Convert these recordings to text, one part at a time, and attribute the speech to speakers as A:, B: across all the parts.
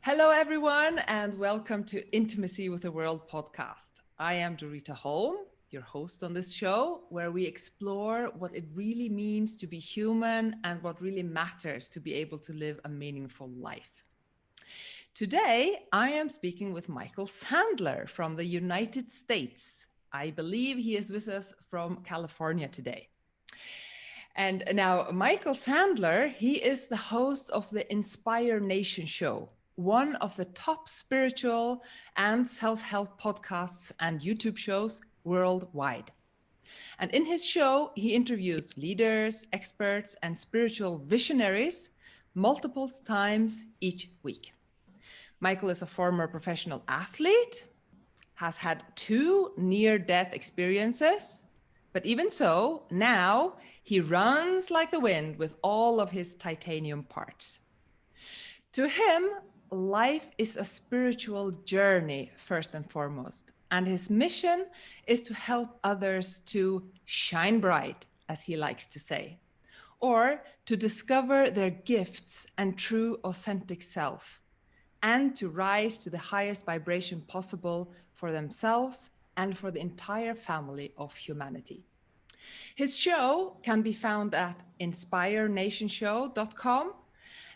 A: Hello, everyone, and welcome to Intimacy with the World podcast. I am Dorita Holm, your host on this show, where we explore what it really means to be human and what really matters to be able to live a meaningful life. Today, I am speaking with Michael Sandler from the United States. I believe he is with us from California today. And now, Michael Sandler, he is the host of the Inspire Nation show, one of the top spiritual and self-help podcasts and YouTube shows worldwide. And in his show, he interviews leaders, experts, and spiritual visionaries multiple times each week. Michael is a former professional athlete, has had 2 near-death experiences, but even so, now he runs like the wind with all of his titanium parts. To him, life is a spiritual journey, first and foremost, and his mission is to help others to shine bright, as he likes to say, or to discover their gifts and true authentic self, and to rise to the highest vibration possible for themselves and for the entire family of humanity. His show can be found at inspirenationshow.com,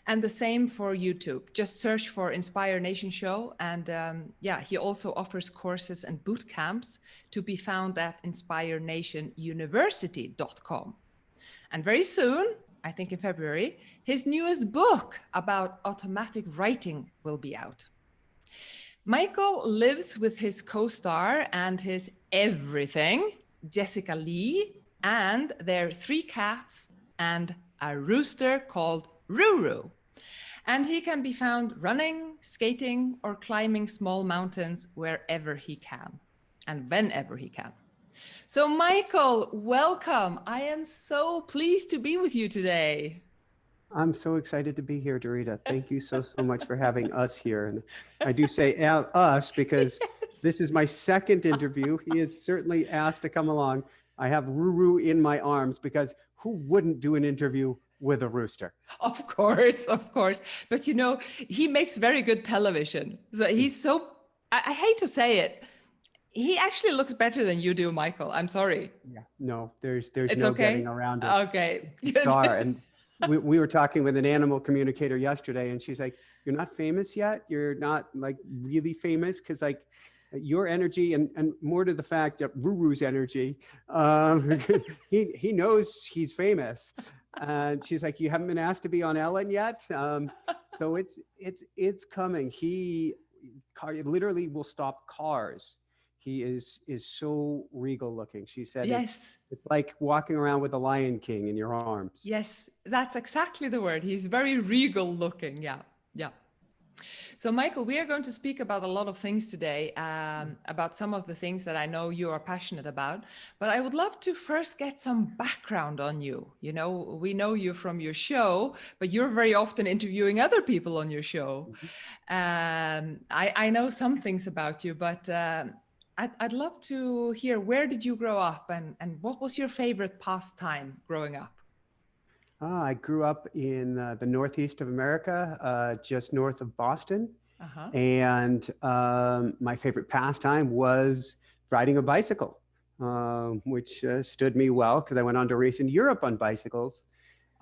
A: and the same for YouTube. Just search for Inspire Nation Show. And he also offers courses and boot camps to be found at inspirenationuniversity.com. And very soon, I think in February, his newest book about automatic writing will be out. Michael lives with his co-star and his everything, Jessica Lee, and their 3 cats and a rooster called Ruru. And he can be found running, skating, or climbing small mountains wherever he can and whenever he can. So Michael, welcome. I am so pleased to be with you today.
B: I'm so excited to be here, Dorita. Thank you so much for having us here. And I do say us because This is my second interview. He is certainly asked to come along. I have Ruru in my arms because who wouldn't do an interview with a rooster?
A: Of course, of course. But you know, he makes very good television. So he's so, I hate to say it, he actually looks better than you do, Michael. I'm sorry.
B: Yeah, no, there's
A: It's
B: no
A: okay?
B: getting around it.
A: Okay.
B: Star. And we were talking with an animal communicator yesterday, and she's like, "You're not famous yet. You're not like really famous because like your energy and more to the fact that Ruru's energy, he knows he's famous." And she's like, "You haven't been asked to be on Ellen yet." So it's coming. He literally will stop cars. He is so regal looking. She said,
A: yes,
B: it's like walking around with the Lion King in your arms.
A: Yes, that's exactly the word. He's very regal looking. Yeah, yeah. So Michael, we are going to speak about a lot of things today, about some of the things that I know you are passionate about, but I would love to first get some background on you. You know, we know you from your show, but you're very often interviewing other people on your show. I know some things about you, but I'd love to hear, where did you grow up and what was your favorite pastime growing up?
B: I grew up in the Northeast of America, just north of Boston. And my favorite pastime was riding a bicycle, which stood me well because I went on to race in Europe on bicycles.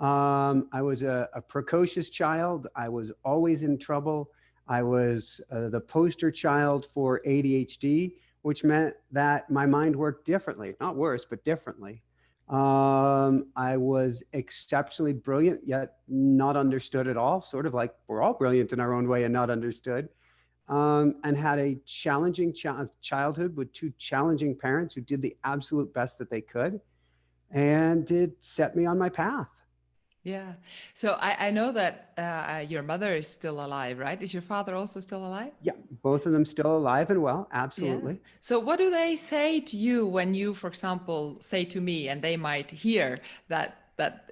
B: I was a precocious child. I was always in trouble. I was the poster child for ADHD, which meant that my mind worked differently, not worse, but differently. I was exceptionally brilliant, yet not understood at all, sort of like we're all brilliant in our own way and not understood, and had a challenging childhood with 2 challenging parents who did the absolute best that they could, and it set me on my path.
A: Yeah. So I know that your mother is still alive, right? Is your father also still alive?
B: Yeah, both of them still alive and well, absolutely.
A: Yeah. So what do they say to you when you, for example, say to me, and they might hear that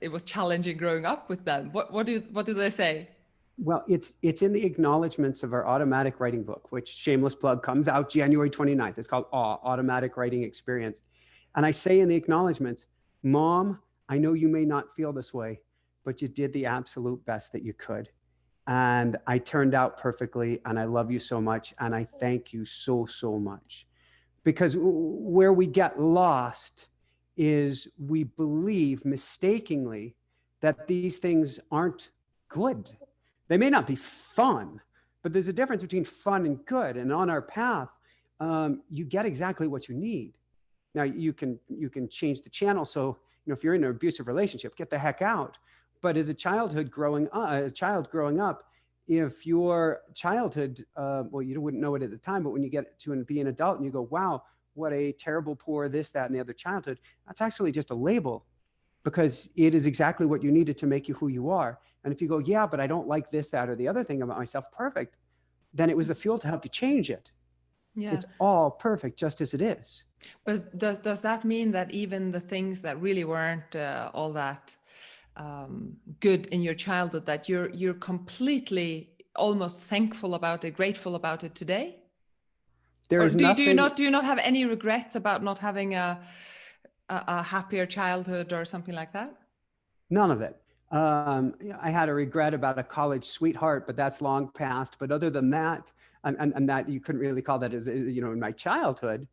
A: it was challenging growing up with them? What do they say?
B: Well, it's in the acknowledgments of our automatic writing book, which, shameless plug, comes out January 29th. It's called Automatic Writing Experience. And I say in the acknowledgments, Mom, I know you may not feel this way, but you did the absolute best that you could. and I turned out perfectly, and I love you so much, and I thank you so, so much. Because where we get lost is we believe mistakenly that these things aren't good. They may not be fun, but there's a difference between fun and good. And on our path, you get exactly what you need. Now you can change the channel. So if you're in an abusive relationship, get the heck out. But as a child growing up, if your childhood, well, you wouldn't know it at the time, but when you get to be an adult and you go, wow, what a terrible, poor, this, that, and the other childhood, that's actually just a label, because it is exactly what you needed to make you who you are. And if you go, yeah, but I don't like this, that, or the other thing about myself, perfect, then it was the fuel to help you change it. Yeah. It's all perfect just as it is.
A: But does that mean that even the things that really weren't all that good in your childhood, that you're completely almost thankful about it, grateful about it today?
B: There is nothing.
A: Do you not have any regrets about not having a happier childhood or something like that?
B: None of it. I had a regret about a college sweetheart, but that's long past. But other than that, and that you couldn't really call that as in my childhood.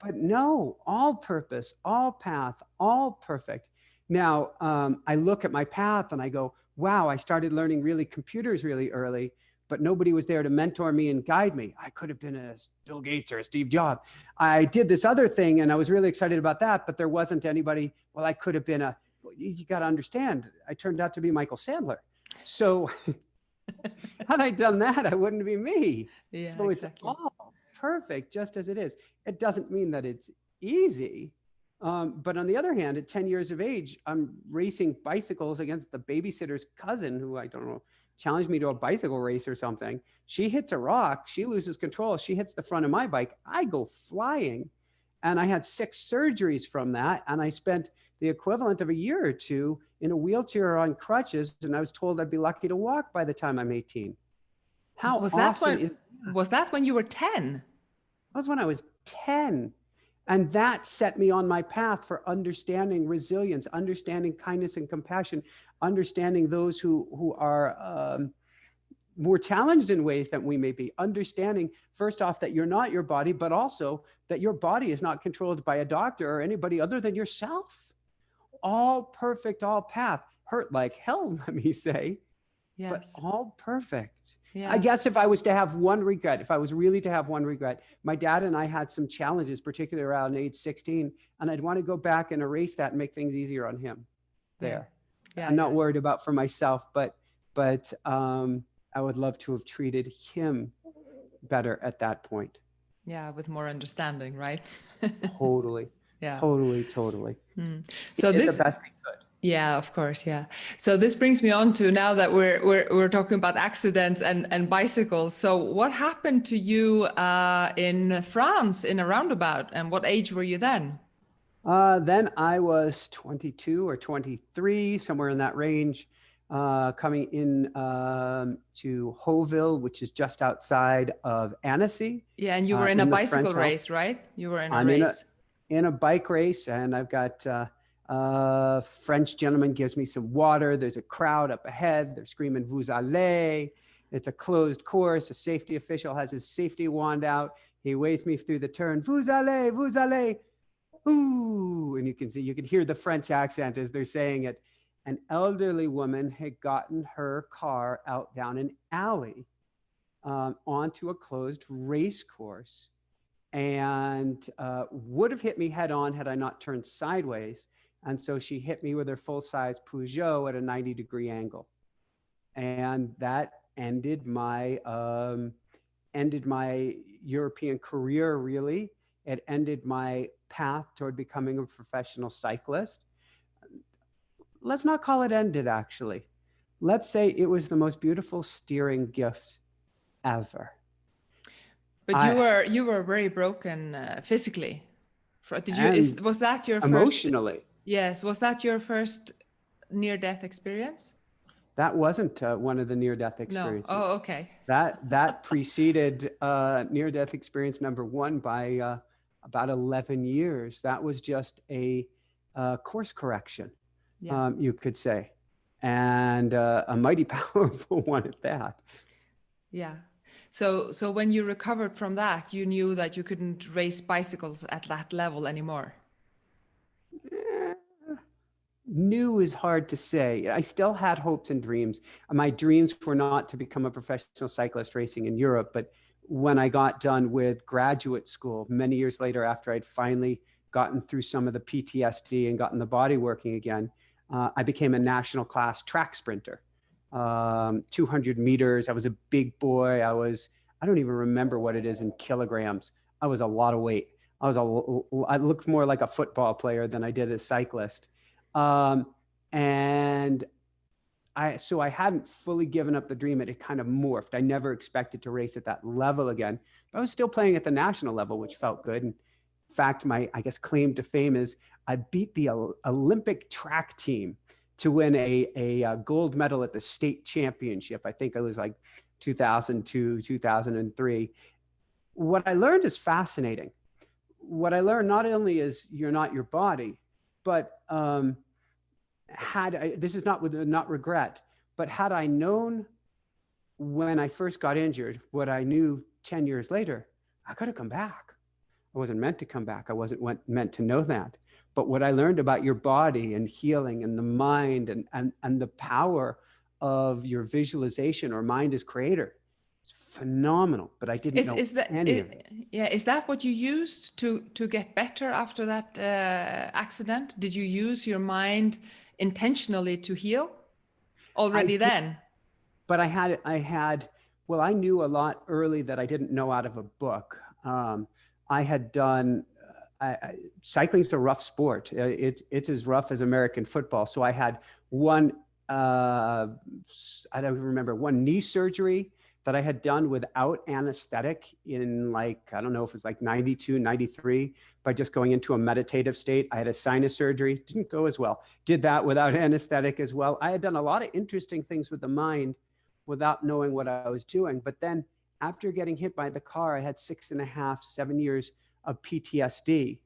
B: But no, all purpose, all path, all perfect. Now, I look at my path and I go, wow, I started learning computers really early, but nobody was there to mentor me and guide me. I could have been a Bill Gates or a Steve Jobs. I did this other thing and I was really excited about that, but there wasn't anybody. Well, I could have been you got to understand, I turned out to be Michael Sandler. So had I done that, I wouldn't be me. Yeah, so exactly. It's all perfect just as it is. It doesn't mean that it's easy. But on the other hand, at 10 years of age, I'm racing bicycles against the babysitter's cousin, who I don't know, challenged me to a bicycle race or something. She hits a rock, she loses control, she hits the front of my bike, I go flying. And I had 6 surgeries from that. And I spent the equivalent of a year or 2 in a wheelchair or on crutches. And I was told I'd be lucky to walk by the time I'm 18. How was awesome is that?
A: Was that when you were 10?
B: That was when I was 10. And that set me on my path for understanding resilience, understanding kindness and compassion, understanding those who are more challenged in ways that we may be, understanding first off that you're not your body, but also that your body is not controlled by a doctor or anybody other than yourself. All perfect, all path, hurt like hell, let me say, yes. But all perfect. Yeah. I guess if I was to have one regret, if I was really to have one regret, my dad and I had some challenges, particularly around age 16, and I'd want to go back and erase that and make things easier on him there. Yeah. I'm not worried about for myself, but I would love to have treated him better at that point.
A: Yeah, with more understanding, right?
B: Totally. Yeah. Totally.
A: So this the best we could. Yeah, of course. Yeah. So this brings me on to now that we're talking about accidents and bicycles. So what happened to you in France in a roundabout, and what age were you then?
B: Then I was 22 or 23, somewhere in that range. Coming in to Hauville, which is just outside of Annecy.
A: Yeah, and you were in a bicycle race, right? You were in a race.
B: In a bike race, and I've got a French gentleman gives me some water. There's a crowd up ahead. They're screaming, "Vous allez." It's a closed course. A safety official has his safety wand out. He waves me through the turn. "Vous allez, vous allez." Ooh, and you can hear the French accent as they're saying it. An elderly woman had gotten her car out down an alley onto a closed race course, and would have hit me head on had I not turned sideways. And so she hit me with her full-size Peugeot at a 90-degree angle. And that ended my European career, really. It ended my path toward becoming a professional cyclist. Let's not call it ended, actually. Let's say it was the most beautiful steering gift ever.
A: But you were very broken physically. Was that your first?
B: Emotionally.
A: Yes. Was that your first near-death experience?
B: That wasn't one of the near-death experiences.
A: No. Oh, okay.
B: That preceded near-death experience number 1 by about 11 years. That was just a course correction, you could say. and a mighty powerful one at that.
A: Yeah. So when you recovered from that, you knew that you couldn't race bicycles at that level anymore.
B: New is hard to say. I still had hopes and dreams. My dreams were not to become a professional cyclist racing in Europe, but when I got done with graduate school, many years later, after I'd finally gotten through some of the PTSD and gotten the body working again, I became a national class track sprinter. 200 meters. I was a big boy. I don't even remember what it is in kilograms. I was a lot of weight. I looked more like a football player than I did a cyclist. And so I hadn't fully given up the dream. It kind of morphed. I never expected to race at that level again, but I was still playing at the national level, which felt good. And in fact, my, I guess, claim to fame is I beat the Olympic track team to win a gold medal at the state championship. I think it was like 2002, 2003. What I learned is fascinating. What I learned not only is you're not your body, but this is not with not regret, but had I known when I first got injured what I knew 10 years later, I could have come back. I wasn't meant to come back. I wasn't meant to know that. But what I learned about your body and healing and the mind and the power of your visualization or mind as creator, it's phenomenal. But I didn't know any of it.
A: Yeah, is that what you used to get better after that accident? Did you use your mind intentionally to heal already then?
B: But I knew a lot early that I didn't know out of a book. I had done, cycling's a rough sport. It's as rough as American football. So I had one, I don't remember, one knee surgery that I had done without anesthetic in like, I don't know if it was like 92, 93, by just going into a meditative state. I had a sinus surgery, didn't go as well. Did that without anesthetic as well. I had done a lot of interesting things with the mind without knowing what I was doing. But then after getting hit by the car, I had 6.5, 7 years of PTSD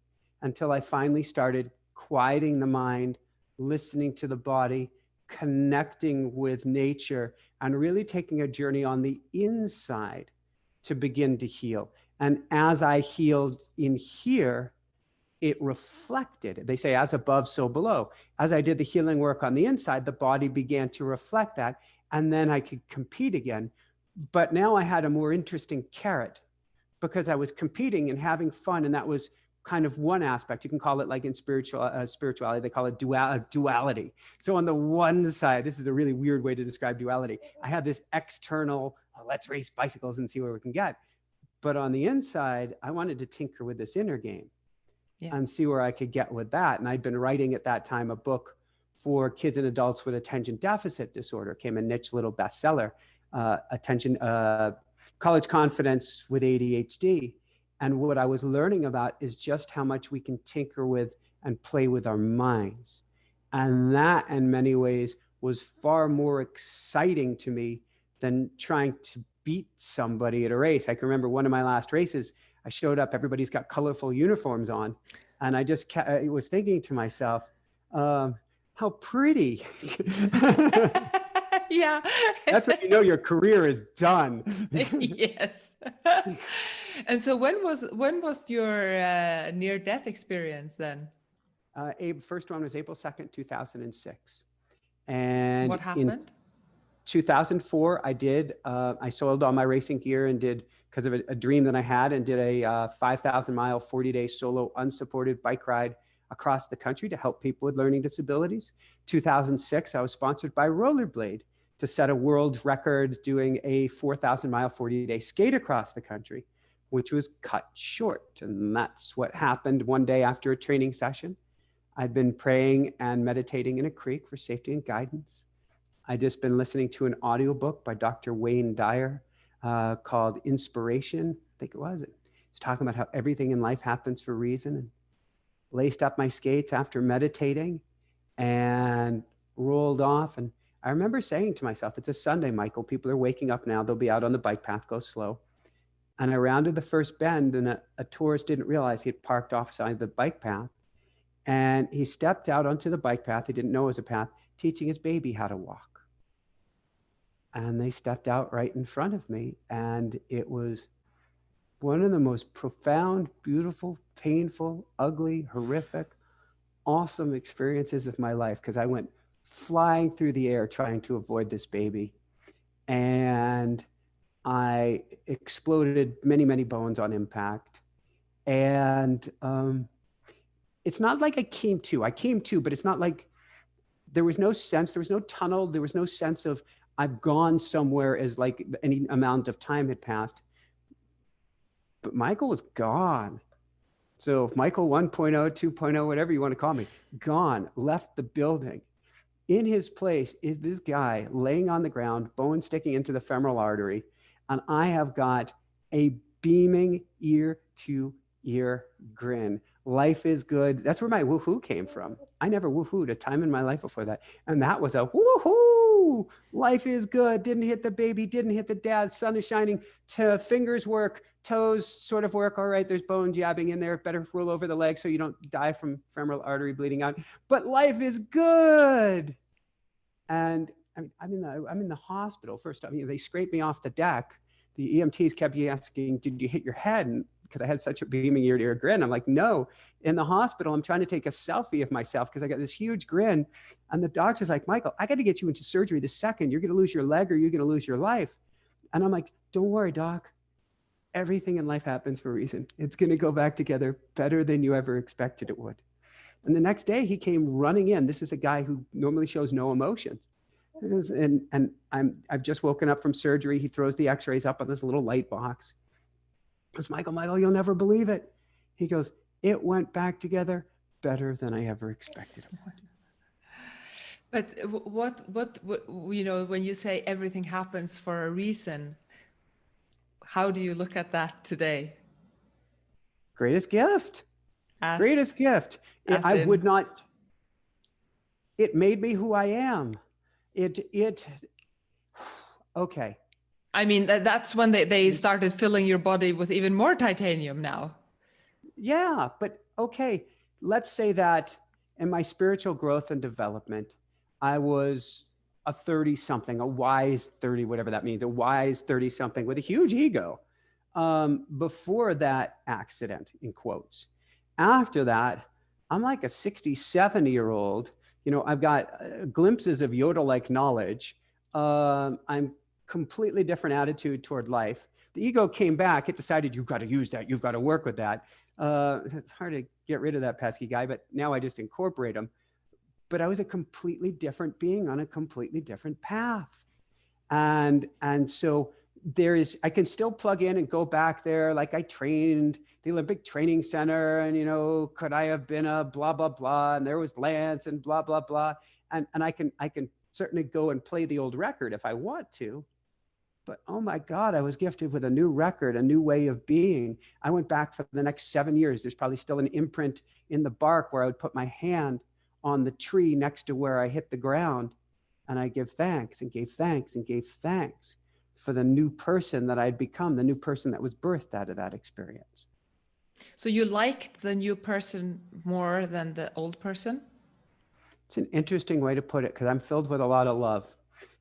B: until I finally started quieting the mind, listening to the body, connecting with nature, and really taking a journey on the inside to begin to heal. And as I healed in here, it reflected. They say as above, so below. As I did the healing work on the inside, the body began to reflect that. And then I could compete again. But now I had a more interesting carrot because I was competing and having fun. And that was kind of one aspect. You can call it, like in spirituality, they call it duality. So on the one side, this is a really weird way to describe duality. I have this external, let's race bicycles and see where we can get. But on the inside, I wanted to tinker with this inner game and see where I could get with that. And I'd been writing at that time a book for kids and adults with attention deficit disorder. It became a niche little bestseller, college confidence with ADHD. And what I was learning about is just how much we can tinker with and play with our minds. And that, in many ways, was far more exciting to me than trying to beat somebody at a race. I can remember one of my last races, I showed up, everybody's got colorful uniforms on. And I was thinking to myself, how pretty.
A: Yeah.
B: That's when you know your career is done.
A: Yes. And so when was your near-death experience then?
B: First one was April 2nd, 2006. And
A: what happened?
B: In 2004, I soiled all my racing gear and because of a dream that I had, and did a 5,000-mile, 40-day solo unsupported bike ride across the country to help people with learning disabilities. 2006, I was sponsored by Rollerblade to set a world record doing a 4,000-mile, 40-day skate across the country, which was cut short. And that's what happened one day after a training session. I'd been praying and meditating in a creek for safety and guidance. I'd just been listening to an audiobook by Dr. Wayne Dyer called Inspiration, I think it was. He's talking about how everything in life happens for a reason, and laced up my skates after meditating and rolled off. And I remember saying to myself, it's a Sunday, Michael, people are waking up now, they'll be out on the bike path, go slow. And I rounded the first bend, and a tourist didn't realize he had parked offside the bike path. And he stepped out onto the bike path. He didn't know it was a path, teaching his baby how to walk. And they stepped out right in front of me. And it was one of the most profound, beautiful, painful, ugly, horrific, awesome experiences of my life, because I went flying through the air trying to avoid this baby. And I exploded many, many bones on impact. And it's not like I came to, but it's not like there was no sense, there was no tunnel, there was no sense of I've gone somewhere as like any amount of time had passed. But Michael was gone. So if Michael 1.0, 2.0, whatever you want to call me, gone, left the building. In his place is this guy laying on the ground, bone sticking into the femoral artery. And I have got a beaming ear to ear grin. Life is good. That's where my woohoo came from. I never woohooed a time in my life before that. And that was a woohoo. Life is good. Didn't hit the baby, didn't hit the dad. Sun is shining. Fingers work, toes sort of work. All right, there's bone jabbing in there. Better roll over the leg so you don't die from femoral artery bleeding out. But life is good. And I'm in the hospital. First, they scraped me off the deck. The EMTs kept asking, "Did you hit your head?" And because I had such a beaming ear-to-ear grin, I'm like, "No." In the hospital, I'm trying to take a selfie of myself because I got this huge grin. And the doctor's like, "Michael, I got to get you into surgery this second. You're going to lose your leg or you're going to lose your life." And I'm like, "Don't worry, doc. Everything in life happens for a reason. It's going to go back together better than you ever expected it would." And the next day he came running in. This is a guy who normally shows no emotion. And I've just woken up from surgery. He throws the x-rays up on this little light box. I goes, Michael, you'll never believe it. He goes, "It went back together better than I ever expected it would."
A: But what, when you say everything happens for a reason, how do you look at that today?
B: Greatest gift. Greatest gift. It made me who I am. Okay.
A: I mean, that's when they started filling your body with even more titanium now.
B: Yeah, but okay. Let's say that in my spiritual growth and development, I was a 30-something, a wise 30, whatever that means, a wise 30-something with a huge ego before that accident, in quotes. After that, I'm like a 60, 70-year-old. I've got glimpses of Yoda-like knowledge. I'm completely different attitude toward life. The ego came back. It decided, you've got to use that. You've got to work with that. It's hard to get rid of that pesky guy, but now I just incorporate him. But I was a completely different being on a completely different path. And so I can still plug in and go back there. Like I trained the Olympic Training Center and, could I have been a blah, blah, blah. And there was Lance and blah, blah, blah. And I can certainly go and play the old record if I want to. But oh my God, I was gifted with a new record, a new way of being. I went back for the next 7 years. There's probably still an imprint in the bark where I would put my hand on the tree next to where I hit the ground. And I give thanks and gave thanks and gave thanks for the new person that I'd become, the new person that was birthed out of that experience.
A: So you liked the new person more than the old person?
B: It's an interesting way to put it because I'm filled with a lot of love.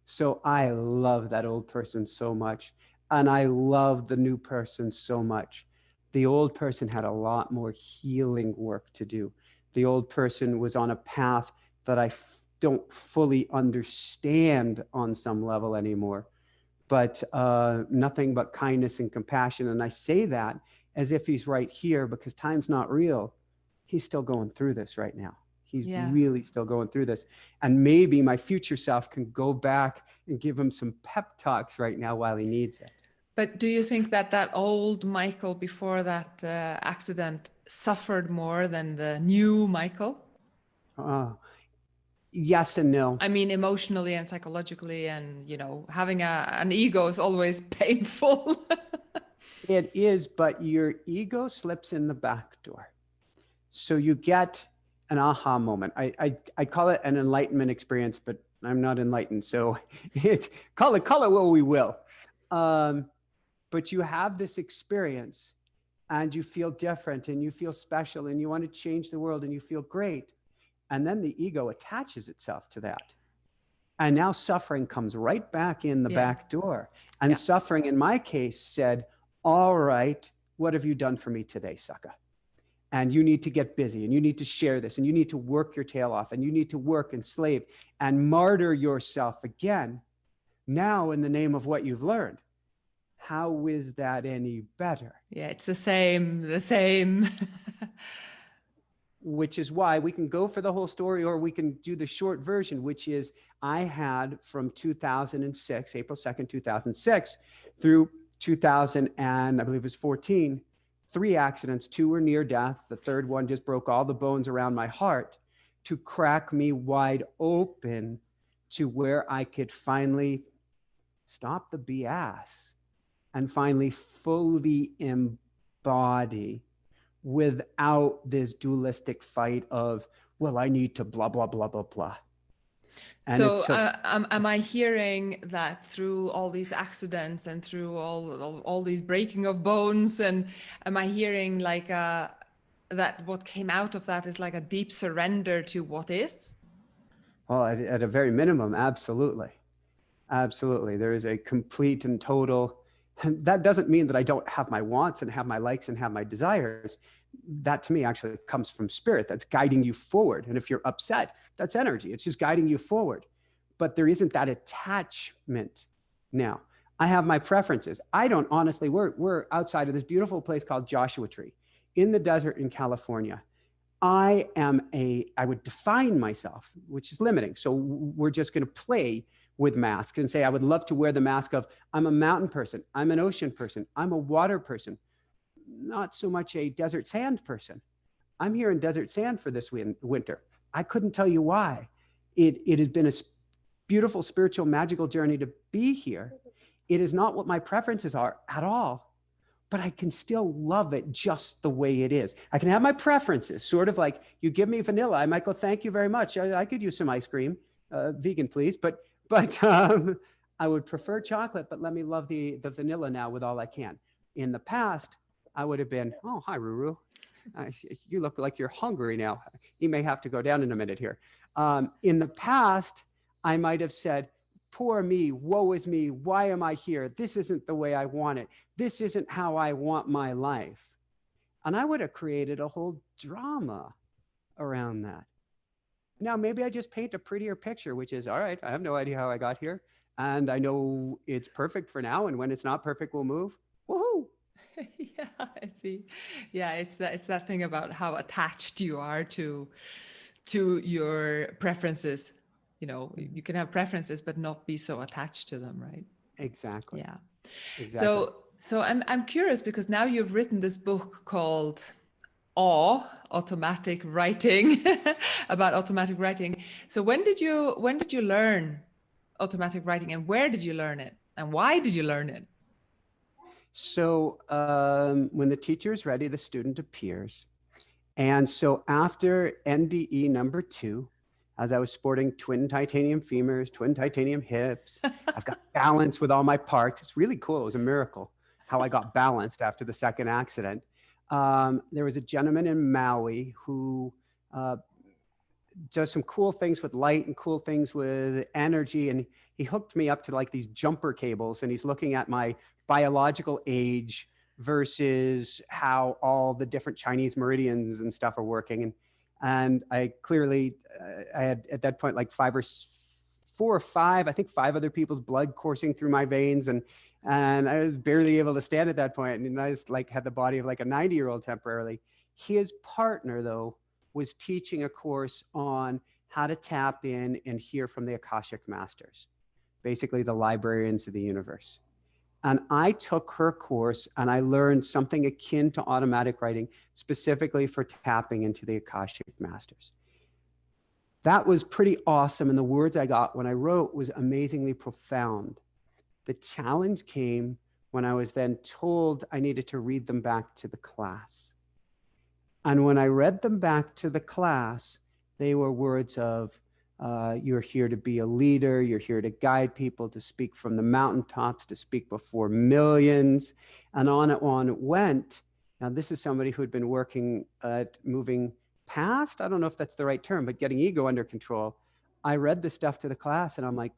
B: So I love that old person so much. And I love the new person so much. The old person had a lot more healing work to do. The old person was on a path that I don't fully understand on some level anymore, but nothing but kindness and compassion. And I say that as if he's right here because time's not real. He's still going through this right now. He's really still going through this. And maybe my future self can go back and give him some pep talks right now while he needs it.
A: But do you think that old Michael before that accident suffered more than the new Michael?
B: Yes and no.
A: I mean, emotionally and psychologically, and having an ego is always painful.
B: It is, but your ego slips in the back door. So you get an aha moment. I call it an enlightenment experience, but I'm not enlightened. So call it what we will. But you have this experience and you feel different and you feel special and you want to change the world and you feel great. And then the ego attaches itself to that. And now suffering comes right back in the
A: Yeah.
B: back door. And
A: Yeah.
B: suffering, in my case, said, all right, what have you done for me today, sucker? And you need to get busy, and you need to share this, and you need to work your tail off, and you need to work and slave and martyr yourself again. Now, in the name of what you've learned, how is that any better?
A: Yeah, it's the same.
B: Which is why we can go for the whole story, or we can do the short version, which is I had from 2006, April 2nd, 2006, through 2000, and I believe it was 14, 3 accidents. 2 were near death. The third one just broke all the bones around my heart to crack me wide open to where I could finally stop the BS and finally fully embody without this dualistic fight of, well, I need to blah, blah, blah, blah, blah. And
A: so am I hearing that through all these accidents and through all these breaking of bones, and am I hearing like that what came out of that is like a deep surrender to what is?
B: Well, at a very minimum, absolutely. Absolutely. There is a complete and total. That doesn't mean that I don't have my wants and have my likes and have my desires. That to me actually comes from spirit. That's guiding you forward. And if you're upset, that's energy. It's just guiding you forward. But there isn't that attachment now. I have my preferences. I don't honestly, we're outside of this beautiful place called Joshua Tree in the desert in California. I would define myself, which is limiting. So we're just going to play with masks and say, I would love to wear the mask of, I'm a mountain person, I'm an ocean person, I'm a water person, not so much a desert sand person. I'm here in desert sand for this winter. I couldn't tell you why. It has been a beautiful, spiritual, magical journey to be here. It is not what my preferences are at all, but I can still love it just the way it is. I can have my preferences, sort of like you give me vanilla, I might go, thank you very much. I could use some ice cream, vegan, please. But I would prefer chocolate, but let me love the vanilla now with all I can. In the past, I would have been, oh, hi, Ruru. You look like you're hungry now. You may have to go down in a minute here. In the past, I might have said, poor me, woe is me, why am I here? This isn't the way I want it. This isn't how I want my life. And I would have created a whole drama around that. Now, maybe I just paint a prettier picture, which is, all right, I have no idea how I got here. And I know it's perfect for now. And when it's not perfect, we'll move. Woohoo!
A: Yeah, I see. Yeah, it's that thing about how attached you are to your preferences. You know, you can have preferences, but not be so attached to them, right?
B: Exactly.
A: Yeah.
B: Exactly.
A: So I'm curious because now you've written this book called Automatic Writing about automatic writing. So when did you learn automatic writing, and where did you learn it, and why did you learn it?
B: So when the teacher is ready, the student appears. And so after NDE number 2, as I was sporting twin titanium femurs, twin titanium hips, I've got balance with all my parts. It's really cool. It was a miracle how I got balanced after the second accident. There was a gentleman in Maui who does some cool things with light and cool things with energy. And he hooked me up to like these jumper cables, and he's looking at my biological age versus how all the different Chinese meridians and stuff are working. And I clearly, I had at that point like 4 or 5, I think 5 other people's blood coursing through my veins. And I was barely able to stand at that point. And I just like had the body of like a 90-year-old temporarily. His partner though was teaching a course on how to tap in and hear from the Akashic Masters, basically the librarians of the universe. And I took her course and I learned something akin to automatic writing, specifically for tapping into the Akashic Masters. That was pretty awesome. And the words I got when I wrote was amazingly profound. The challenge came when I was then told I needed to read them back to the class. And when I read them back to the class, they were words of, you're here to be a leader. You're here to guide people, to speak from the mountaintops, to speak before millions, and on it went. Now, this is somebody who had been working at moving past, I don't know if that's the right term, but getting ego under control. I read this stuff to the class and I'm like,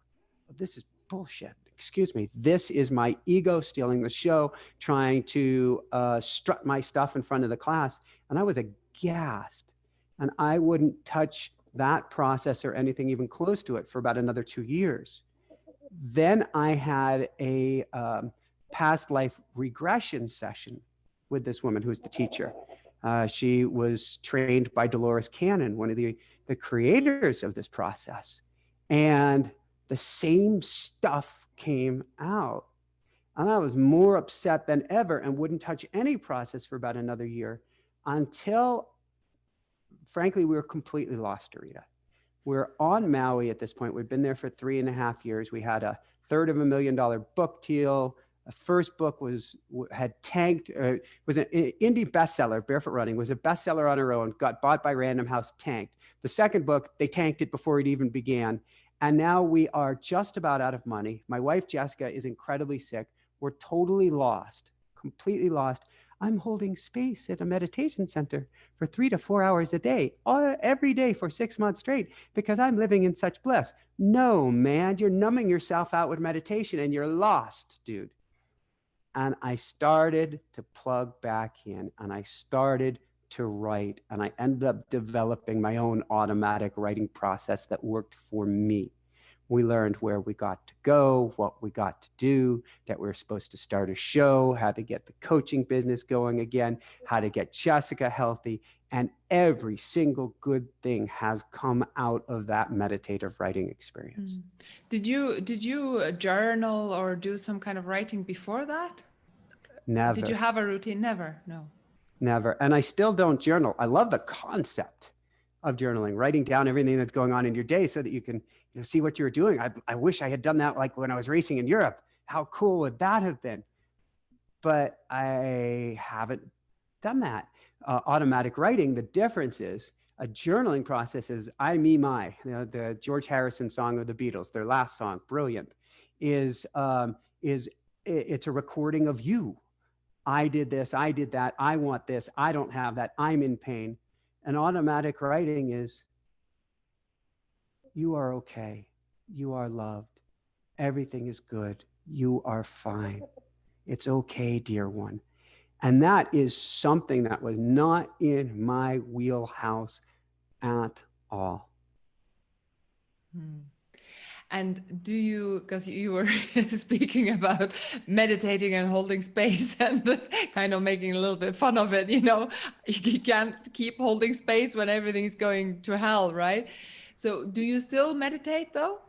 B: this is bullshit. Excuse me. This is my ego stealing the show, trying to strut my stuff in front of the class. And I was aghast. And I wouldn't touch that process or anything even close to it for about another 2 years. Then I had a past life regression session with this woman who's the teacher. She was trained by Dolores Cannon, one of the creators of this process. And the same stuff came out. And I was more upset than ever and wouldn't touch any process for about another year until, frankly, we were completely lost, Rita. We're on Maui at this point. We'd been there for 3.5 years. We had a $350,000 book deal. The first book had tanked. Was an indie bestseller. Barefoot Running was a bestseller on her own. Got bought by Random House. Tanked. The second book, they tanked it before it even began. And now we are just about out of money. My wife Jessica is incredibly sick. We're totally lost, completely lost. I'm holding space at a meditation center for 3 to 4 hours a day, every day for 6 months straight, because I'm living in such bliss. No, man, you're numbing yourself out with meditation and you're lost, dude. And I started to plug back in and I started to write, and I ended up developing my own automatic writing process that worked for me. We learned where we got to go, what we got to do, that we were supposed to start a show, how to get the coaching business going again, how to get Jessica healthy. And every single good thing has come out of that meditative writing experience.
A: Did you journal or do some kind of writing before that?
B: Never.
A: Did you have a routine? Never. No.
B: Never. And I still don't journal. I love the concept of journaling, writing down everything that's going on in your day so that you can see what you're doing. I wish I had done that like when I was racing in Europe. How cool would that have been? But I haven't done that. Automatic writing, the difference is a journaling process is I, me, my. The George Harrison song of the Beatles, their last song, brilliant, it's a recording of you. I did this, I did that, I want this, I don't have that, I'm in pain. And automatic writing is, you are okay, you are loved, everything is good, you are fine. It's okay, dear one. And that is something that was not in my wheelhouse at all.
A: And do you, because you were speaking about meditating and holding space and kind of making a little bit fun of it, you can't keep holding space when everything's going to hell, right? So do you still meditate though?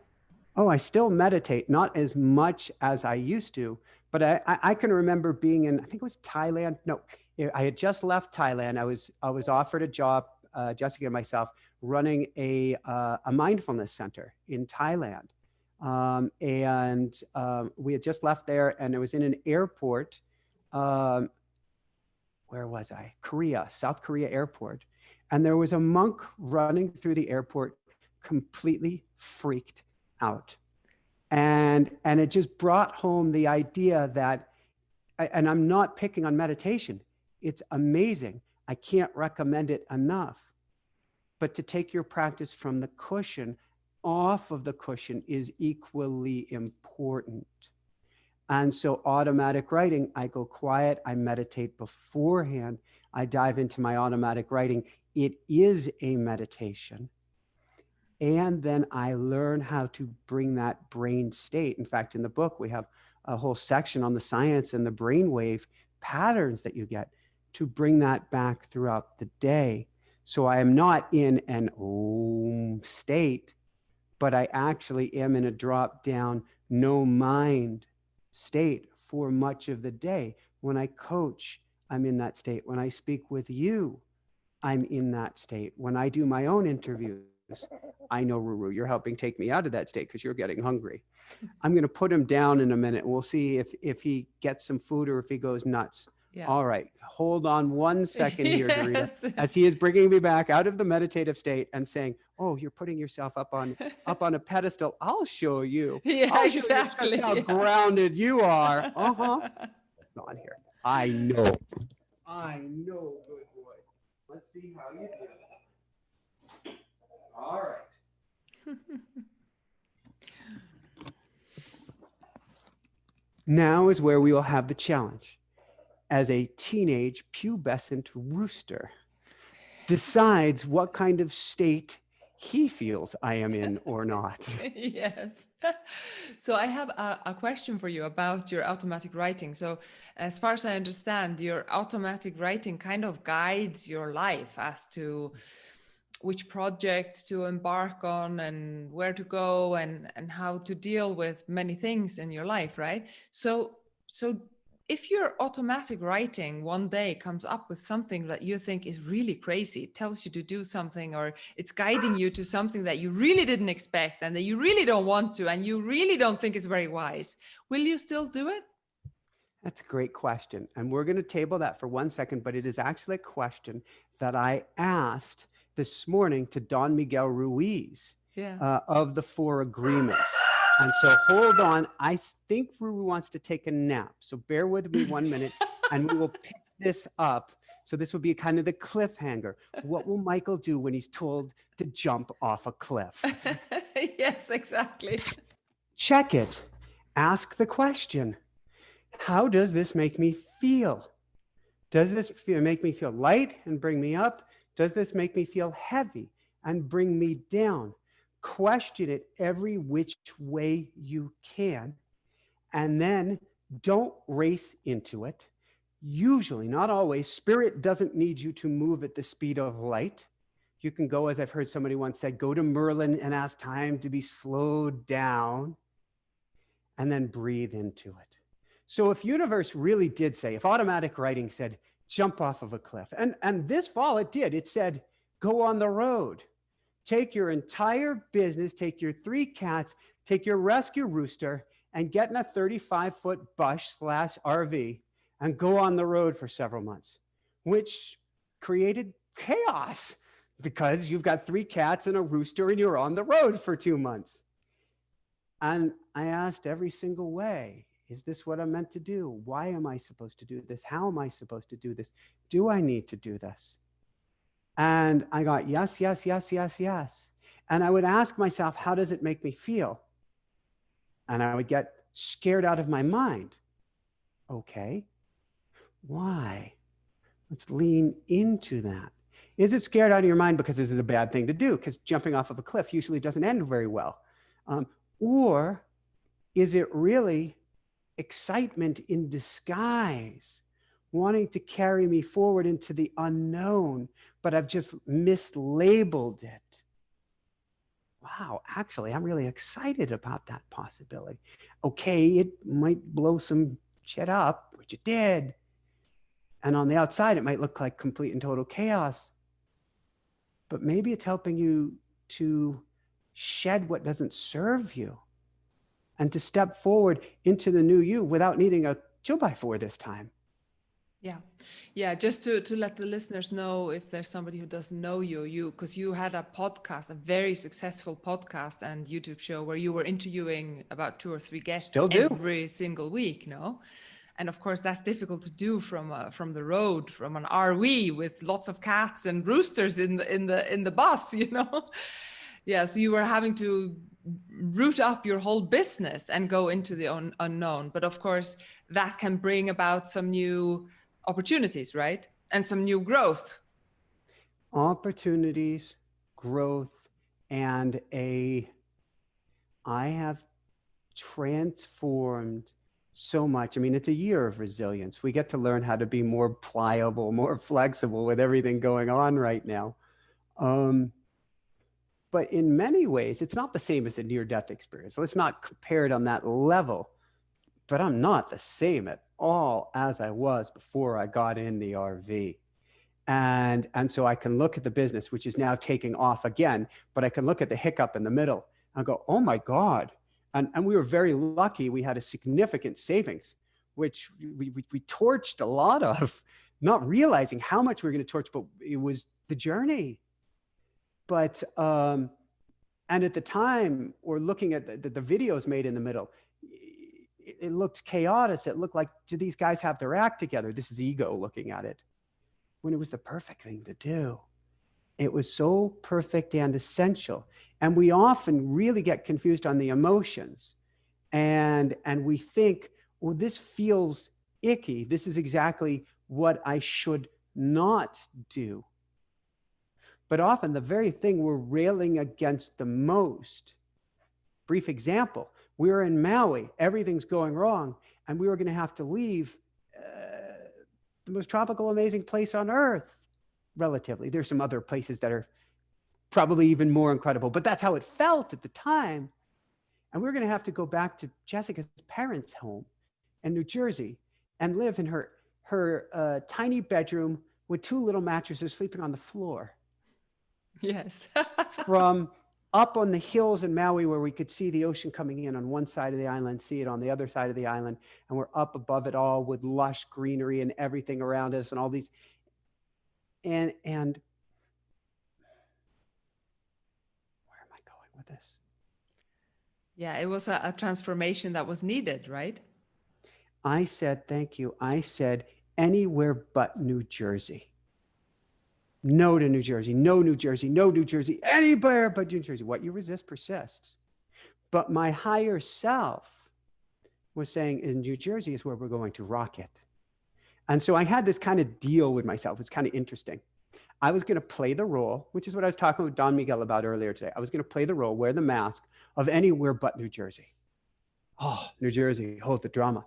B: Oh, I still meditate, not as much as I used to, but I can remember being in, I think it was Thailand. No, I had just left Thailand. I was offered a job, Jessica and myself, running a mindfulness center in Thailand. We had just left there, and it was in an airport. Where was I? South Korea airport. And there was a monk running through the airport, completely freaked out. And it just brought home the idea that, and I'm not picking on meditation, it's amazing. I can't recommend it enough. But to take your practice from the cushion, off of the cushion, is equally important. And so automatic writing, I go quiet, I meditate beforehand, I dive into my automatic writing. It is a meditation. And then I learn how to bring that brain state. In fact, in the book, we have a whole section on the science and the brainwave patterns that you get to bring that back throughout the day. So I am not in an Om state, but I actually am in a drop down, no mind state for much of the day. When I coach, I'm in that state. When I speak with you, I'm in that state. When I do my own interviews, I know, Ruru, you're helping take me out of that state because you're getting hungry. I'm going to put him down in a minute. We'll see if he gets some food or if he goes nuts. Yeah. All right. Hold on 1 second here, yes. Dorita, as he is bringing me back out of the meditative state and saying, oh, you're putting yourself up on a pedestal. I'll show you.
A: Yeah,
B: I'll
A: exactly.
B: Show you just how grounded you are. On here. I know, good boy. Let's see how you do. All right. Now is where we will have the challenge. As a teenage pubescent rooster decides what kind of state he feels I am in or not.
A: Yes. So I have a question for you about your automatic writing. So as far as I understand, your automatic writing kind of guides your life as to which projects to embark on and where to go and how to deal with many things in your life, right? So if your automatic writing one day comes up with something that you think is really crazy, it tells you to do something, or it's guiding you to something that you really didn't expect and that you really don't want to and you really don't think is very wise, will you still do it?
B: That's a great question. And we're going to table that for 1 second, but it is actually a question that I asked this morning to Don Miguel Ruiz of the Four Agreements. And so hold on. I think Ruru wants to take a nap. So bear with me 1 minute and we will pick this up. So this will be kind of the cliffhanger. What will Michael do when he's told to jump off a cliff?
A: Yes, exactly.
B: Check it. Ask the question. How does this make me feel? Does this make me feel light and bring me up? Does this make me feel heavy and bring me down? Question it every which way you can, and then don't race into it. Usually, not always, spirit doesn't need you to move at the speed of light. You can go, as I've heard somebody once said, go to Merlin and ask time to be slowed down, and then breathe into it. So if universe really did say, if automatic writing said, jump off of a cliff, and this fall it did, it said, go on the road. Take your entire business, take your 3 cats, take your rescue rooster, and get in a 35-foot bush/RV and go on the road for several months, which created chaos because you've got 3 cats and a rooster and you're on the road for 2 months. And I asked every single way, is this what I'm meant to do? Why am I supposed to do this? How am I supposed to do this? Do I need to do this? And I got yes, yes, yes, yes, yes. And I would ask myself, how does it make me feel? And I would get scared out of my mind. Okay, why? Let's lean into that. Is it scared out of your mind because this is a bad thing to do? Because jumping off of a cliff usually doesn't end very well. Or is it really excitement in disguise, wanting to carry me forward into the unknown, but I've just mislabeled it? Wow, actually, I'm really excited about that possibility. Okay, it might blow some shit up, which it did. And on the outside, it might look like complete and total chaos. But maybe it's helping you to shed what doesn't serve you and to step forward into the new you without needing a 2x4 this time.
A: Yeah. Just to let the listeners know, if there's somebody who doesn't know you, because you had a podcast, a very successful podcast and YouTube show where you were interviewing about 2 or 3 guests every single week, no? And of course, that's difficult to do from the road, from an RV with lots of cats and roosters in the bus, you know. Yeah, so you were having to root up your whole business and go into the unknown. But of course, that can bring about some new opportunities, right? And some new growth.
B: Opportunities, growth, and I have transformed so much. I mean, it's a year of resilience. We get to learn how to be more pliable, more flexible with everything going on right now. But in many ways, it's not the same as a near-death experience. Let's not compare it on that level. But I'm not the same at all as I was before I got in the RV. And so I can look at the business, which is now taking off again, but I can look at the hiccup in the middle and go, oh my God. And we were very lucky. We had a significant savings, which we torched a lot of, not realizing how much we were going to torch, but it was the journey. But, and at the time, or looking at the videos made in the middle, it looked chaotic. It looked like, do these guys have their act together? This is ego looking at it, when it was the perfect thing to do. It was so perfect and essential. And we often really get confused on the emotions. And we think, well, this feels icky. This is exactly what I should not do. But often the very thing we're railing against the most. Brief example, we were in Maui, everything's going wrong, and we were going to have to leave the most tropical, amazing place on earth, relatively. There's some other places that are probably even more incredible, but that's how it felt at the time. And we were going to have to go back to Jessica's parents' home in New Jersey and live in her tiny bedroom with 2 little mattresses sleeping on the floor.
A: Yes.
B: From up on the hills in Maui, where we could see the ocean coming in on one side of the island, see it on the other side of the island, and we're up above it all with lush greenery and everything around us and all these. And where am I going with this?
A: Yeah, it was a transformation that was needed, right?
B: I said, thank you. I said, anywhere but New Jersey. No to New Jersey, no New Jersey, no New Jersey, anywhere but New Jersey. What you resist persists. But my higher self was saying, in New Jersey is where we're going to rock it. And so I had this kind of deal with myself. It's kind of interesting. I was going to play the role, which is what I was talking with Don Miguel about earlier today. I was going to play the role, wear the mask of anywhere but New Jersey. Oh, New Jersey, hold the drama.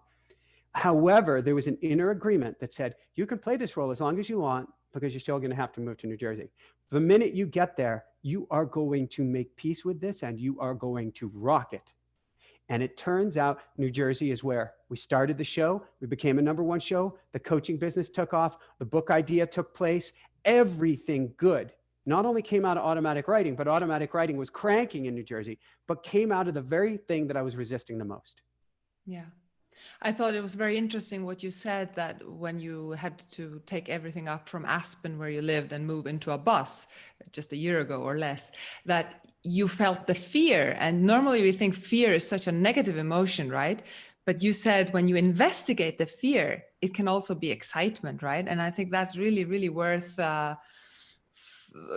B: However, there was an inner agreement that said, you can play this role as long as you want, because you're still going to have to move to New Jersey. The minute you get there, you are going to make peace with this and you are going to rock it. And it turns out New Jersey is where we started the show. We became a #1 show. The coaching business took off. The book idea took place. Everything good not only came out of automatic writing, but automatic writing was cranking in New Jersey, but came out of the very thing that I was resisting the most.
A: Yeah. I thought it was very interesting what you said, that when you had to take everything up from Aspen, where you lived, and move into a bus just a year ago or less, that you felt the fear. And normally we think fear is such a negative emotion, right? But you said when you investigate the fear, it can also be excitement, right? And I think that's really, really worth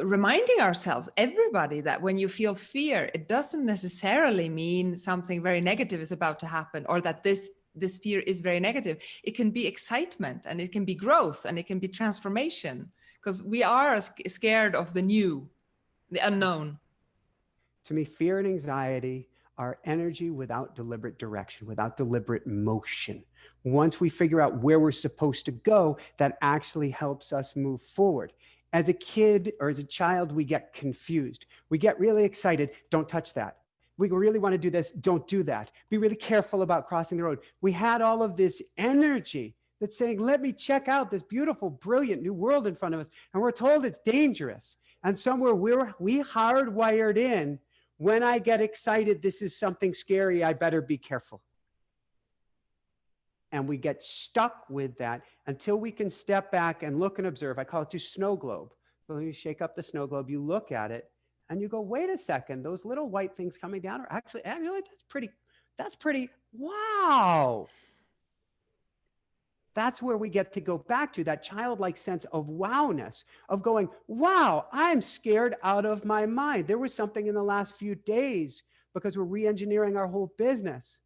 A: reminding ourselves, everybody, that when you feel fear, it doesn't necessarily mean something very negative is about to happen, or that this fear is very negative. It can be excitement, and it can be growth, and it can be transformation, because we are scared of the new, the unknown.
B: To me, fear and anxiety are energy without deliberate direction, without deliberate motion. Once we figure out where we're supposed to go, that actually helps us move forward. As a kid or as a child, we get confused. We get really excited. Don't touch that. We really want to do this. Don't do that. Be really careful about crossing the road. We had all of this energy that's saying, let me check out this beautiful, brilliant new world in front of us. And we're told it's dangerous. And somewhere we hardwired in, when I get excited, this is something scary, I better be careful. And we get stuck with that until we can step back and look and observe. I call it the snow globe. So you shake up the snow globe, you look at it, and you go, wait a second, those little white things coming down are actually that's pretty, wow. That's where we get to go back to that childlike sense of wowness, of going, wow, I'm scared out of my mind. There was something in the last few days, because we're re-engineering our whole business.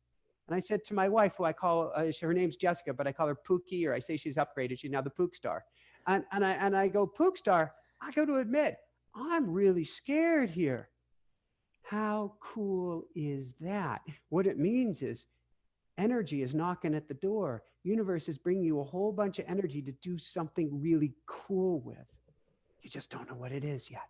B: And I said to my wife, who I call, her name's Jessica, but I call her Pookie, or I say she's upgraded. She's now the Pook Star. And I go, Pook Star, I go to admit, I'm really scared here. How cool is that? What it means is energy is knocking at the door. Universe is bringing you a whole bunch of energy to do something really cool with. You just don't know what it is yet.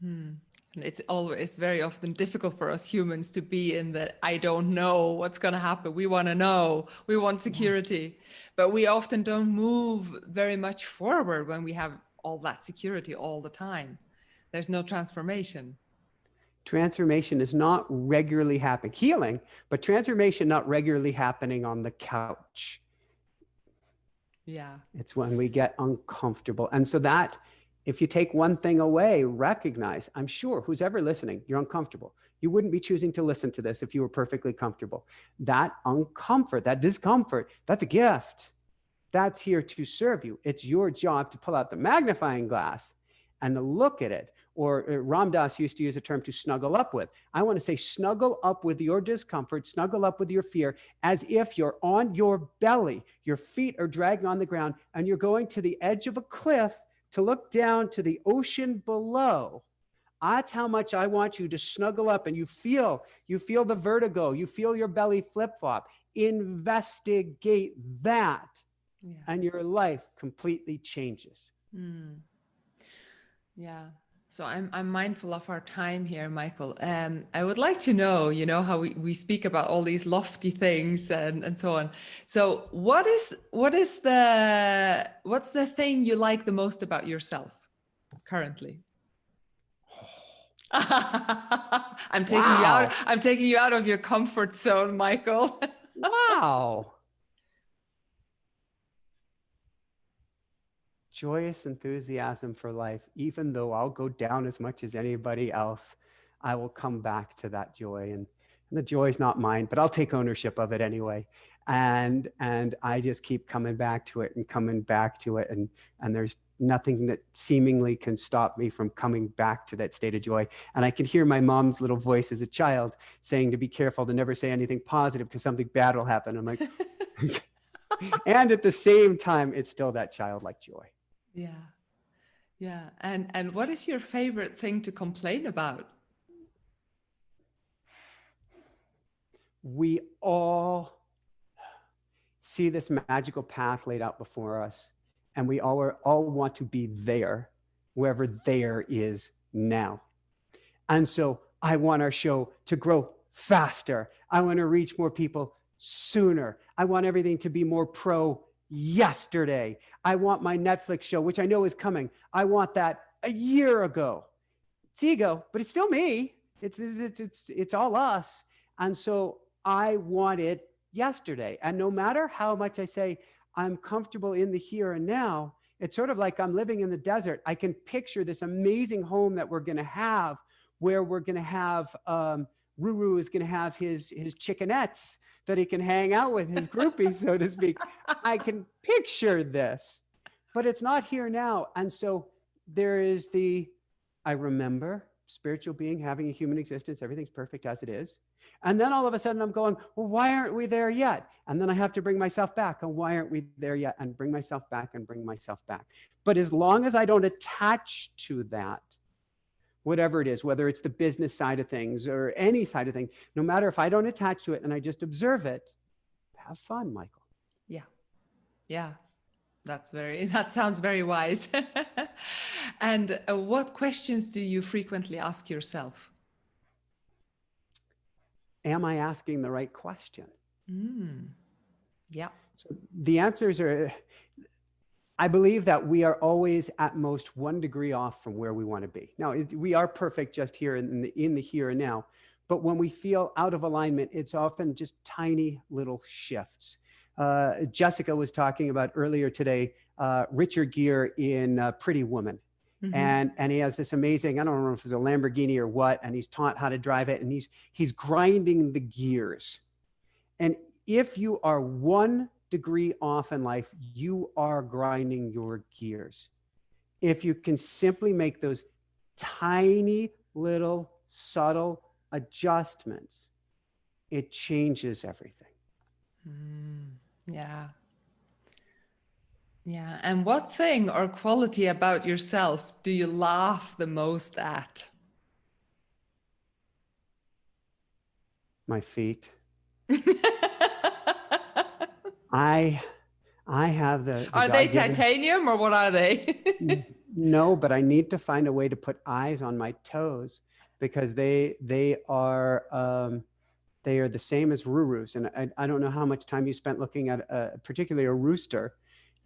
A: And it's very often difficult for us humans to be in the, I don't know what's going to happen. We want to know, we want security, but we often don't move very much forward when we have all that security all the time. There's no transformation.
B: Transformation is not regularly happening. Healing, but transformation not regularly happening on the couch.
A: Yeah.
B: It's when we get uncomfortable. And so that, if you take one thing away, recognize, I'm sure who's ever listening, you're uncomfortable. You wouldn't be choosing to listen to this if you were perfectly comfortable. That uncomfort, that discomfort, that's a gift. That's here to serve you. It's your job to pull out the magnifying glass and to look at it. Or Ram Dass used to use a term to snuggle up with. I want to say snuggle up with your discomfort, snuggle up with your fear, as if you're on your belly, your feet are dragging on the ground, and you're going to the edge of a cliff to look down to the ocean below. That's how much I want you to snuggle up, and you feel the vertigo, you feel your belly flip-flop. Investigate that, and your life completely changes.
A: Yeah. So I'm mindful of our time here, Michael. I would like to know, how we speak about all these lofty things and so on. So what's the thing you like the most about yourself currently? I'm taking you out of your comfort zone, Michael.
B: Wow. Joyous enthusiasm for life. Even though I'll go down as much as anybody else, I will come back to that joy. And the joy is not mine, but I'll take ownership of it anyway. And I just keep coming back to it and coming back to it. And there's nothing that seemingly can stop me from coming back to that state of joy. And I can hear my mom's little voice as a child saying to be careful to never say anything positive because something bad will happen. I'm like, and at the same time, it's still that childlike joy.
A: Yeah. Yeah. And what is your favorite thing to complain about?
B: We all see this magical path laid out before us, and we all want to be there, wherever there is now. And so I want our show to grow faster. I want to reach more people sooner. I want everything to be more pro yesterday. I want my Netflix show, which I know is coming. I want that a year ago. It's ego, but it's still me. It's all us. And so I want it yesterday. And no matter how much I say I'm comfortable in the here and now, it's sort of like I'm living in the desert. I can picture this amazing home that we're going to have, where we're going to have Ruru is going to have his chickenettes that he can hang out with, his groupies, so to speak. I can picture this, but it's not here now. And so there is I remember spiritual being having a human existence. Everything's perfect as it is. And then all of a sudden I'm going, well, why aren't we there yet? And then I have to bring myself back. And why aren't we there yet? And bring myself back and bring myself back. But as long as I don't attach to that, whatever it is, whether it's the business side of things or any side of things, no matter if I don't attach to it and I just observe it, have fun, Michael.
A: Yeah. Yeah. That sounds very wise. And what questions do you frequently ask yourself?
B: Am I asking the right question?
A: Yeah.
B: So the answers are, I believe that we are always at most 1 degree off from where we want to be. Now, we are perfect just here in the here and now, but when we feel out of alignment, it's often just tiny little shifts. Jessica was talking about earlier today, Richard Gere in Pretty Woman. Mm-hmm. And he has this amazing, I don't know if it's a Lamborghini or what, and he's taught how to drive it, and he's grinding the gears. And if you are 1 degree off in life, you are grinding your gears. If you can simply make those tiny little subtle adjustments, it changes everything.
A: Yeah. Yeah. And what thing or quality about yourself do you laugh the most at?
B: My feet. I have the
A: Are they titanium or what are they?
B: No, but I need to find a way to put eyes on my toes, because they are the same as Ruru's. And I don't know how much time you spent looking at particularly a rooster.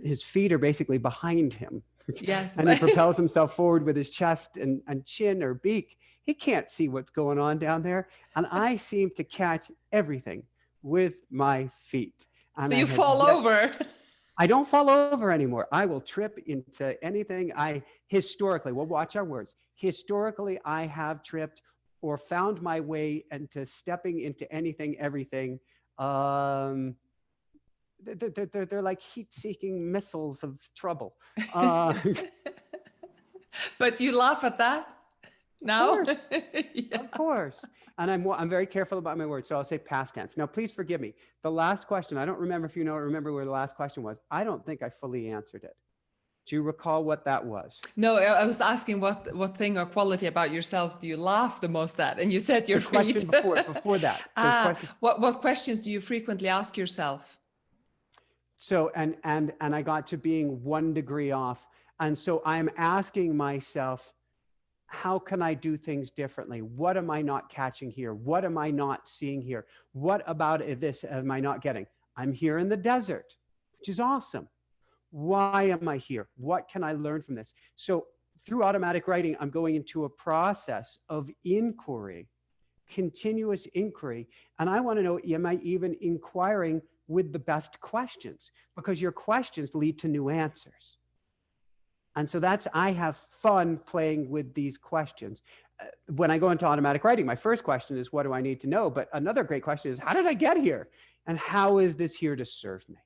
B: His feet are basically behind him.
A: Yes.
B: And he propels himself forward with his chest and chin or beak. He can't see what's going on down there. And I seem to catch everything with my feet. And
A: so you fall over.
B: I don't fall over anymore. I will trip into anything. Historically, we'll watch our words. Historically, I have tripped or found my way into stepping into anything, everything. They're like heat-seeking missiles of trouble.
A: But you laugh at that now?
B: Of course.
A: Yeah.
B: Of course. And I'm very careful about my words. So I'll say past tense. Now, please forgive me. The last question, I don't remember if you remember where the last question was. I don't think I fully answered it. Do you recall what that was?
A: No, I was asking what thing or quality about yourself do you laugh the most at? And you said your
B: The question
A: feet.
B: before that. The question.
A: What questions do you frequently ask yourself?
B: So, and I got to being 1 degree off. And so I'm asking myself, how can I do things differently? What am I not catching here? What am I not seeing here? What about this am I not getting? I'm here in the desert, which is awesome. Why am I here? What can I learn from this? So through automatic writing, I'm going into a process of inquiry, continuous inquiry. And I want to know, am I even inquiring with the best questions? Because your questions lead to new answers. And so I have fun playing with these questions. When I go into automatic writing, my first question is, what do I need to know? But another great question is, how did I get here? And how is this here to serve me?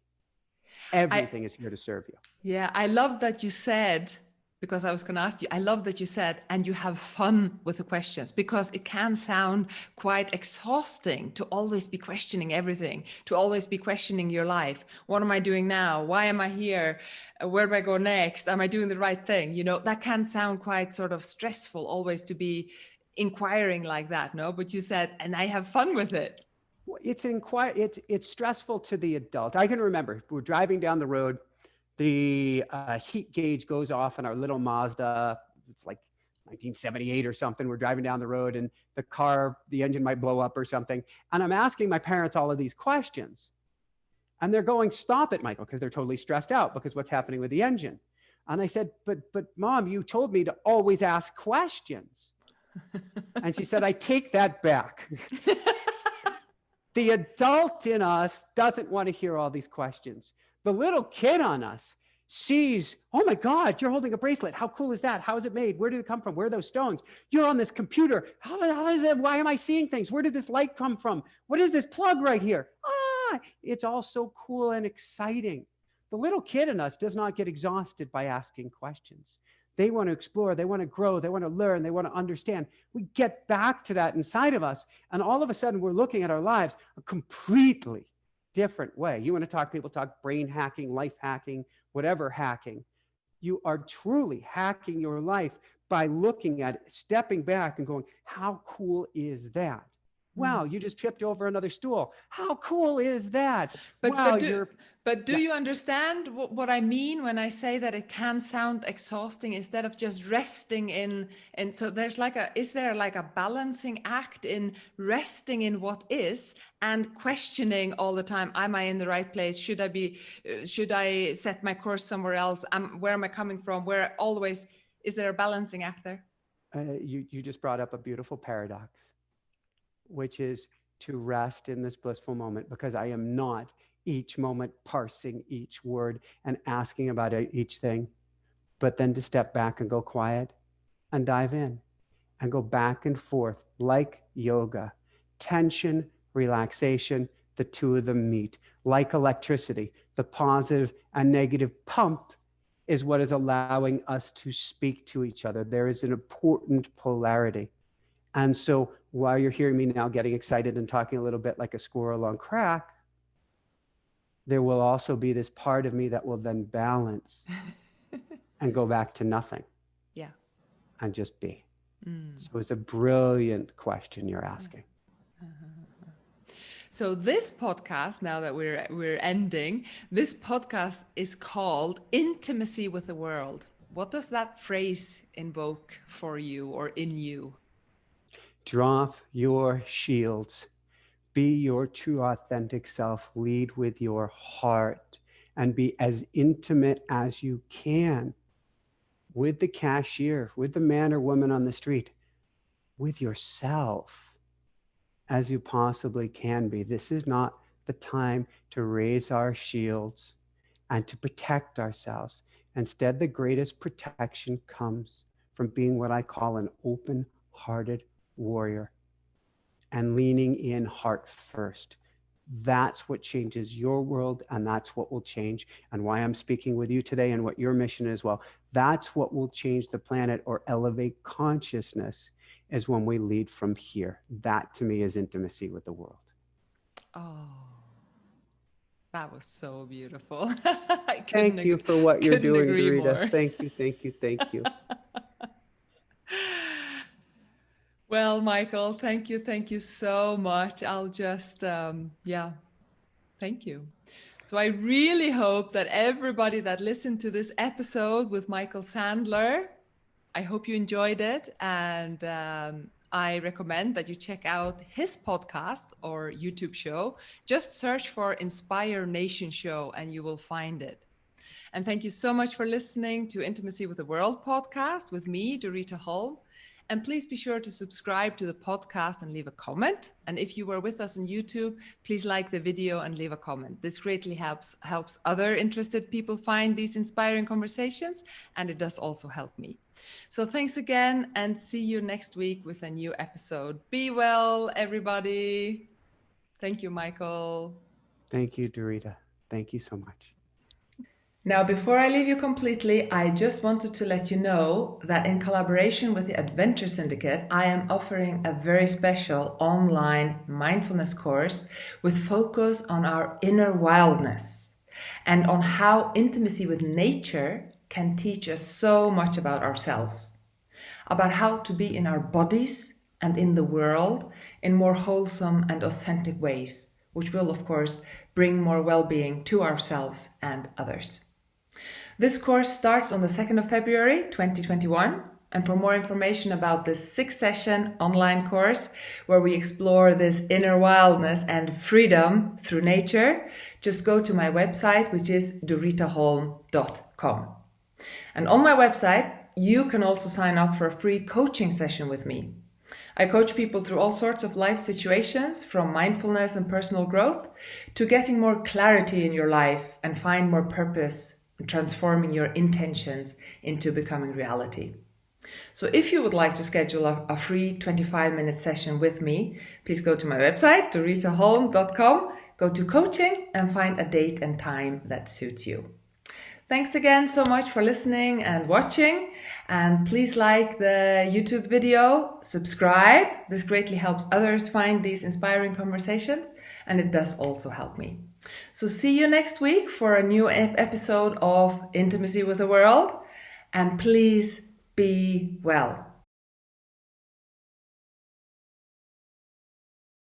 B: Everything is here to serve you.
A: Yeah, I love that you said, because I was going to ask you, I love that you said, and you have fun with the questions, because it can sound quite exhausting to always be questioning everything, to always be questioning your life. What am I doing now? Why am I here? Where do I go next? Am I doing the right thing? You know, that can sound quite sort of stressful, always to be inquiring like that, no? But you said, and I have fun with it.
B: It's stressful to the adult. I can remember we're driving down the road. The heat gauge goes off in our little Mazda. It's like 1978 or something. We're driving down the road and the engine might blow up or something. And I'm asking my parents all of these questions. And they're going, stop it, Michael, because they're totally stressed out because what's happening with the engine. And I said, but Mom, you told me to always ask questions. And she said, I take that back. The adult in us doesn't want to hear all these questions. The little kid on us sees, oh my God, you're holding a bracelet. How cool is that? How is it made? Where did it come from? Where are those stones? You're on this computer. How is it? Why am I seeing things? Where did this light come from? What is this plug right here? It's all so cool and exciting. The little kid in us does not get exhausted by asking questions. They want to explore, they want to grow, they want to learn, they want to understand. We get back to that inside of us, and all of a sudden we're looking at our lives a completely different way. You want to talk, people talk brain hacking, life hacking, whatever hacking. You are truly hacking your life by looking at it, stepping back and going, how cool is that? Wow, you just tripped over another stool. How cool is that?
A: But do you understand what I mean when I say that it can sound exhausting instead of just resting in? And so is there like a balancing act in resting in what is and questioning all the time? Am I in the right place? Should I set my course somewhere else? Where am I coming from? Is there a balancing act there?
B: You just brought up a beautiful paradox, which is to rest in this blissful moment, because I am not each moment parsing each word and asking about each thing, but then to step back and go quiet and dive in and go back and forth like yoga. Tension, relaxation, the two of them meet. Like electricity, the positive and negative pump is what is allowing us to speak to each other. There is an important polarity. And so while you're hearing me now getting excited and talking a little bit like a squirrel on crack, there will also be this part of me that will then balance and go back to nothing.
A: Yeah.
B: And just be. So it's a brilliant question you're asking.
A: So this podcast, now that we're ending, this podcast is called Intimacy with the World. What does that phrase invoke for you or in you?
B: Drop your shields. Be your true authentic self. Lead with your heart and be as intimate as you can with the cashier, with the man or woman on the street, with yourself as you possibly can be. This is not the time to raise our shields and to protect ourselves. Instead, the greatest protection comes from being what I call an open-hearted warrior and leaning in heart first. That's what changes your world, and that's what will change, and why I'm speaking with you today and what your mission is. Well, that's what will change the planet or elevate consciousness, is when we lead from here. That to me is intimacy with the world.
A: Oh, that was so beautiful.
B: Thank you for what you're
A: couldn't
B: doing,
A: agree
B: Dorita.
A: more.
B: Thank you, thank you, thank you.
A: Well, Michael, thank you so much. I'll just, thank you. So I really hope that everybody that listened to this episode with Michael Sandler, I hope you enjoyed it. And I recommend that you check out his podcast or YouTube show. Just search for Inspire Nation Show and you will find it. And thank you so much for listening to Intimacy with the World podcast with me, Dorita Holm. And please be sure to subscribe to the podcast and leave a comment. And if you were with us on YouTube, please like the video and leave a comment. This greatly helps other interested people find these inspiring conversations, and it does also help me. So thanks again, and see you next week with a new episode. Be well, everybody. Thank you, Michael.
B: Thank you, Dorita. Thank you so much.
A: Now, before I leave you completely, I just wanted to let you know that in collaboration with the Adventure Syndicate, I am offering a very special online mindfulness course with focus on our inner wildness and on how intimacy with nature can teach us so much about ourselves, about how to be in our bodies and in the world in more wholesome and authentic ways, which will, of course, bring more well-being to ourselves and others. This course starts on the 2nd of February 2021, and for more information about this 6-session online course where we explore this inner wildness and freedom through nature, just go to my website, which is doritaholm.com. And on my website, you can also sign up for a free coaching session with me. I coach people through all sorts of life situations, from mindfulness and personal growth to getting more clarity in your life and find more purpose, transforming your intentions into becoming reality. So if you would like to schedule a free 25-minute session with me, please go to my website, doritaholm.com, go to coaching and find a date and time that suits you. Thanks again so much for listening and watching, and please like the YouTube video, subscribe. This greatly helps others find these inspiring conversations, and it does also help me. So see you next week for a new episode of Intimacy with the World, and please be well.